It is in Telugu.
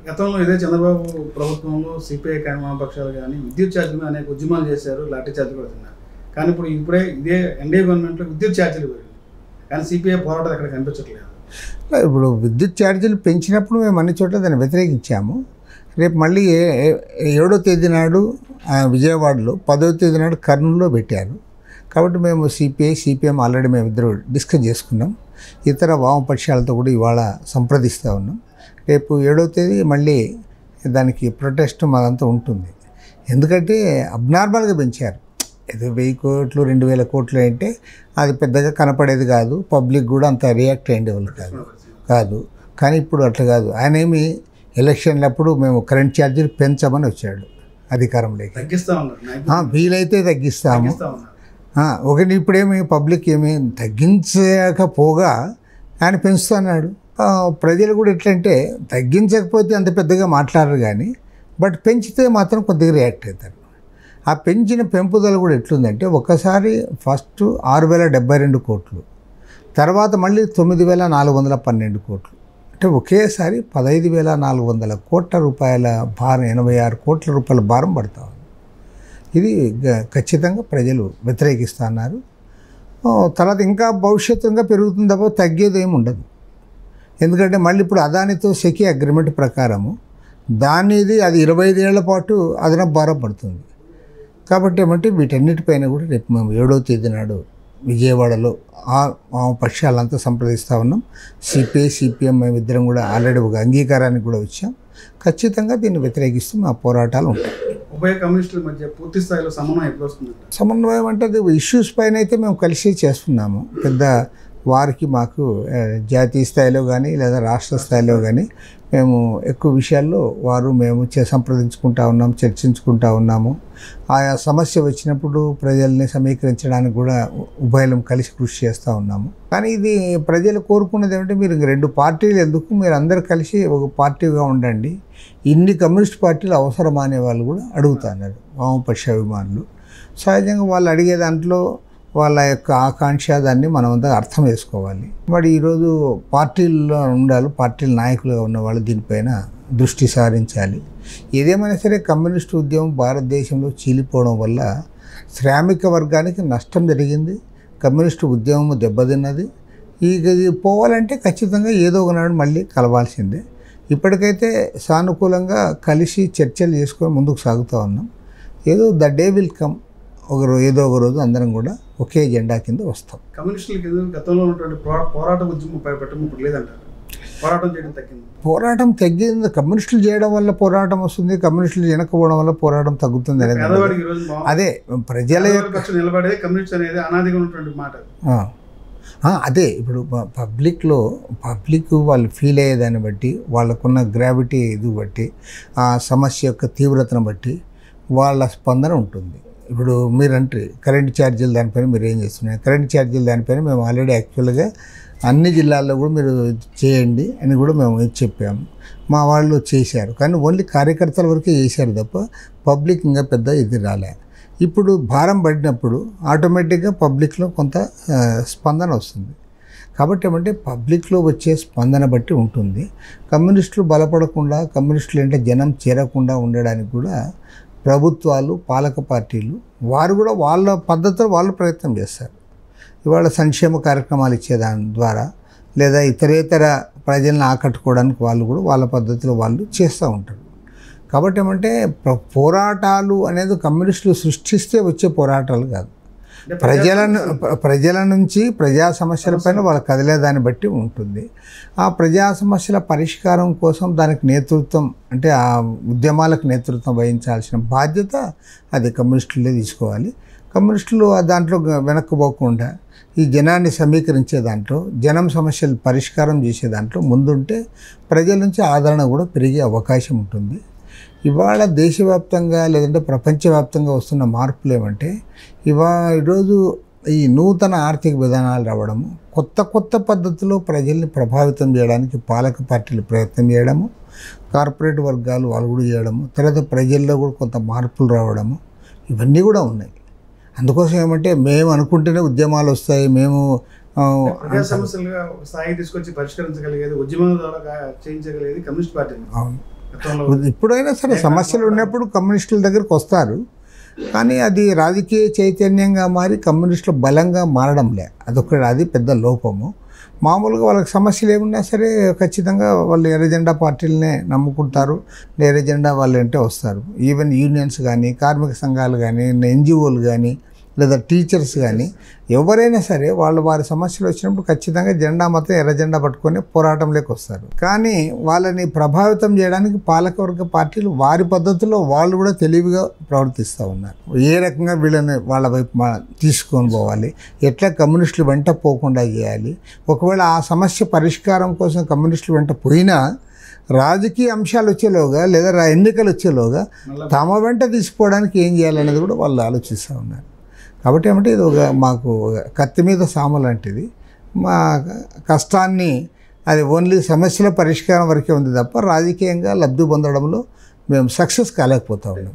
గతంలో ఇదే చంద్రబాబు ప్రభుత్వంలో సిపిఐ కానీ వామపక్షాలు కానీ విద్యుత్ ఛార్జీలు అనేక ఉద్యమాలు చేశారు, లాఠీ ఛార్జీలు కూడా తిన్నారు. కానీ ఇప్పుడే ఇదే ఎన్డీఏ గవర్నమెంట్లో విద్యుత్ ఛార్జీలు పెరిగింది, కానీ సిపిఐ పోరాటం ఎక్కడ కనిపించట్లేదు. ఇప్పుడు విద్యుత్ ఛార్జీలు పెంచినప్పుడు మేము అన్ని చోట్ల దాన్ని వ్యతిరేకించాము. రేపు మళ్ళీ 7వ తేదీ నాడు విజయవాడలో, 10వ తేదీ నాడు కర్నూలులో పెట్టారు. కాబట్టి మేము సిపిఐ సిపిఎం ఆల్రెడీ మేము ఇద్దరు డిస్కస్ చేసుకున్నాం. ఇతర వామపక్షాలతో కూడా ఇవాళ సంప్రదిస్తూ ఉన్నాం. రేపు 7వ తేదీ మళ్ళీ దానికి ప్రొటెస్ట్ మాదంతా ఉంటుంది. ఎందుకంటే అబ్నార్మల్గా పెంచారు. ఏదో 1000 కోట్లు 2000 కోట్లు అంటే అది పెద్దగా కనపడేది కాదు, పబ్లిక్ కూడా అంత రియాక్ట్ అయ్యేవాళ్ళు కాదు. కానీ ఇప్పుడు అట్లా కాదు. ఆయన ఏమి ఎలక్షన్లప్పుడు మేము కరెంట్ ఛార్జీలు పెంచమని వచ్చాడు అధికారంలోకి. వీలైతే తగ్గిస్తాము. ఒకటి ఇప్పుడేమి పబ్లిక్ ఏమి తగ్గించకపోగా ఆయన పెంచుతున్నాడు. ప్రజలు కూడా ఎట్లంటే తగ్గించకపోతే అంత పెద్దగా మాట్లాడరు కానీ బట్ పెంచితే మాత్రం కొద్దిగా రియాక్ట్ అవుతారు. ఆ పెంచిన పెంపుదల కూడా ఎట్లుందంటే ఒకసారి ఫస్ట్ 6072 కోట్లు, తర్వాత మళ్ళీ 9412 కోట్లు, అంటే ఒకేసారి 15400 కోట్ల రూపాయల భారం, 86 కోట్ల రూపాయల భారం పడతా ఉంది. ఇది ఖచ్చితంగా ప్రజలు వ్యతిరేకిస్తున్నారు. తర్వాత ఇంకా భవిష్యత్తుగా పెరుగుతుంది తప్ప తగ్గేది ఏమి ఉండదు. ఎందుకంటే మళ్ళీ ఇప్పుడు అదానితో సెకీ అగ్రిమెంట్ ప్రకారము అది 25 ఏళ్ల పాటు అదనపు భారం పడుతుంది. కాబట్టి ఏమంటే వీటన్నిటిపైన కూడా రేపు మేము 7వ తేదీ నాడు విజయవాడలో పక్షాలంతా సంప్రదిస్తూ ఉన్నాం. సిపిఐ సిపిఎం మేమిద్దరం కూడా ఆల్రెడీ ఒక అంగీకారానికి కూడా వచ్చాం. ఖచ్చితంగా దీన్ని వ్యతిరేకిస్తూ మా పోరాటాలు ఉంటాయి. ఉభయ కమ్యూనిస్టుల మధ్య పూర్తి స్థాయిలో సమన్వయం ఎప్పుడు వస్తుంది? సమన్వయం అంటే అది ఇష్యూస్ పైన అయితే మేము కలిసి చేస్తున్నాము. పెద్ద వారికి మాకు జాతీయ స్థాయిలో కానీ లేదా రాష్ట్ర స్థాయిలో కానీ మేము ఎక్కువ విషయాల్లో మేము సంప్రదించుకుంటా ఉన్నాము, చర్చించుకుంటా ఉన్నాము. ఆయా సమస్య వచ్చినప్పుడు ప్రజల్ని సమీకరించడానికి కూడా ఉభయలం కలిసి కృషి చేస్తూ ఉన్నాము. కానీ ఇది ప్రజలు కోరుకున్నది ఏమంటే మీరు 2 పార్టీలు ఎందుకు, మీరు అందరు కలిసి ఒక పార్టీగా ఉండండి, ఇన్ని కమ్యూనిస్ట్ పార్టీలు అవసరమా అనే వాళ్ళు కూడా అడుగుతున్నారు వామపక్ష అభిమానులు. సహజంగా వాళ్ళు అడిగే దాంట్లో వాళ్ళ యొక్క ఆకాంక్ష దాన్ని మనం అంతా అర్థం చేసుకోవాలి. మరి ఈరోజు పార్టీల్లో ఉండాలి, పార్టీల నాయకులుగా ఉన్న వాళ్ళు దీనిపైన దృష్టి సారించాలి. ఏదేమైనా సరే కమ్యూనిస్టు ఉద్యమం భారతదేశంలో చీలిపోవడం వల్ల శ్రామిక వర్గానికి నష్టం జరిగింది, కమ్యూనిస్టు ఉద్యమం దెబ్బతిన్నది. ఇది పోవాలంటే ఖచ్చితంగా ఏదో ఒకనాడు మళ్ళీ కలవాల్సిందే. ఇప్పటికైతే సానుకూలంగా కలిసి చర్చలు చేసుకొని ముందుకు సాగుతూ ఉన్నాం. ఏదో ద డే విల్ కమ్, ఏదో ఒక రోజు అందరం కూడా ఒకే జెండా కింద వస్తాం. కమ్యూనిస్టులకి గతంలో ఉన్నటువంటి పోరాట ఉద్యమం పెట్టడం ఇప్పుడు లేదంటారు. పోరాటం తగ్గింది. కమ్యూనిస్టులు చేయడం వల్ల పోరాటం వస్తుంది, కమ్యూనిస్టులు వెనకపోవడం వల్ల పోరాటం తగ్గుతుంది అనేది అదే ప్రజల నిలబడే కమ్యూనిస్ట్ అనేది అనాదిగా ఉన్నటువంటి మాట. అదే ఇప్పుడు పబ్లిక్ వాళ్ళు ఫీల్ అయ్యేదాన్ని బట్టి, వాళ్ళకున్న గ్రావిటీ ఇది బట్టి, ఆ సమస్య యొక్క తీవ్రతను బట్టి వాళ్ళ స్పందన ఉంటుంది. ఇప్పుడు మీరంటే కరెంట్ ఛార్జీలు దానిపైన మీరు ఏం చేస్తున్నారు? కరెంట్ ఛార్జీలు దానిపైన మేము ఆల్రెడీ యాక్చువల్గా అన్ని జిల్లాల్లో కూడా మీరు చేయండి అని కూడా మేము చెప్పాము. మా వాళ్ళు చేశారు, కానీ ఓన్లీ కార్యకర్తల వరకే చేశారు తప్ప పబ్లిక్ ఇంకా పెద్ద ఇది రాలే. ఇప్పుడు భారం పడినప్పుడు ఆటోమేటిక్గా పబ్లిక్లో కొంత స్పందన వస్తుంది. కాబట్టి ఏమంటే పబ్లిక్లో వచ్చే స్పందన బట్టి ఉంటుంది. కమ్యూనిస్టులు బలపడకుండా, కమ్యూనిస్టులు అంటే జనం చేరకుండా ఉండడానికి కూడా ప్రభుత్వాలు, పాలక పార్టీలు వారు కూడా వాళ్ళ పద్ధతిలో వాళ్ళు ప్రయత్నం చేస్తారు. ఇవాళ సంక్షేమ కార్యక్రమాలు ఇచ్చేదాని ద్వారా లేదా ఇతరేతర ప్రజలను ఆకట్టుకోవడానికి వాళ్ళు కూడా వాళ్ళ పద్ధతిలో వాళ్ళు చేస్తూ ఉంటారు. కాబట్టి ఏమంటే పోరాటాలు అనేది కమ్యూనిస్టులు సృష్టిస్తే వచ్చే పోరాటాలు కాదు. ప్రజల నుంచి ప్రజా సమస్యలపైన వాళ్ళు కదిలేదాన్ని బట్టి ఉంటుంది. ఆ ప్రజా సమస్యల పరిష్కారం కోసం దానికి నేతృత్వం అంటే ఆ ఉద్యమాలకు నేతృత్వం వహించాల్సిన బాధ్యత అది కమ్యూనిస్టులే తీసుకోవాలి. కమ్యూనిస్టులు దాంట్లో వెనక్కిపోకుండా ఈ జనాన్ని సమీకరించే దాంట్లో, జనం సమస్యలు పరిష్కారం చేసే దాంట్లో ముందుంటే ప్రజల నుంచి ఆదరణ కూడా పెరిగే అవకాశం ఉంటుంది. ఇవాళ దేశవ్యాప్తంగా లేదంటే ప్రపంచవ్యాప్తంగా వస్తున్న మార్పులు ఏమంటే ఈరోజు ఈ నూతన ఆర్థిక విధానాలు రావడము, కొత్త పద్ధతిలో ప్రజల్ని ప్రభావితం చేయడానికి పాలక పార్టీలు ప్రయత్నం చేయడము, కార్పొరేట్ వర్గాలు వాళ్ళు కూడా చేయడము, తర్వాత ప్రజల్లో కూడా కొంత మార్పులు రావడము, ఇవన్నీ కూడా ఉన్నాయి. అందుకోసం ఏమంటే మేము అనుకుంటేనే ఉద్యమాలు వస్తాయి, మేము సమస్యలుగా స్థాయి తీసుకొచ్చి పరిష్కరించగలిగేది, ఉద్యమం ద్వారా చేయించగలిగేది కమ్యూనిస్ట్ పార్టీ. అవును. ఇప్పుడైనా సరే సమస్యలు ఉన్నప్పుడు కమ్యూనిస్టుల దగ్గరికి వస్తారు, కానీ అది రాజకీయ చైతన్యంగా మారి కమ్యూనిస్టులు బలంగా మారడంలే, అది పెద్ద లోపము. మామూలుగా వాళ్ళకి సమస్యలు ఏమున్నా సరే ఖచ్చితంగా వాళ్ళు ఎర్రజెండా పార్టీలనే నమ్ముకుంటారు, ఎర్రజెండా వాళ్ళు అంటే వస్తారు. ఈవెన్ యూనియన్స్ కానీ, కార్మిక సంఘాలు కానీ, ఎన్జిఓలు కానీ, లేదా టీచర్స్ కానీ ఎవరైనా సరే వాళ్ళు వారి సమస్యలు వచ్చినప్పుడు ఖచ్చితంగా జెండా మాత్రం ఎర్రజెండా పట్టుకొని పోరాటంలోకి వస్తారు. కానీ వాళ్ళని ప్రభావితం చేయడానికి పాలకవర్గ పార్టీలు వారి పద్ధతిలో వాళ్ళు కూడా తెలివిగా ప్రవర్తిస్తూ ఉన్నారు. ఏ రకంగా వీళ్ళని వాళ్ళ వైపు తీసుకొని పోవాలి, ఎట్లా కమ్యూనిస్టులు వెంట పోకుండా చేయాలి, ఒకవేళ ఆ సమస్య పరిష్కారం కోసం కమ్యూనిస్టులు వెంట పోయినా రాజకీయ అంశాలు వచ్చేలోగా లేదా ఎన్నికలు వచ్చేలోగా తమ వెంట తీసుకోవడానికి ఏం చేయాలనేది కూడా వాళ్ళు ఆలోచిస్తూ ఉన్నారు. కాబట్టి ఏమంటే ఇది మాకు కత్తి మీద సాము లాంటిది. మా కష్టాన్ని అది ఓన్లీ సమస్యల పరిష్కారం వరకే ఉంది తప్ప రాజకీయంగా లబ్ధి పొందడంలో మేము సక్సెస్ కాలేకపోతా ఉన్నాం.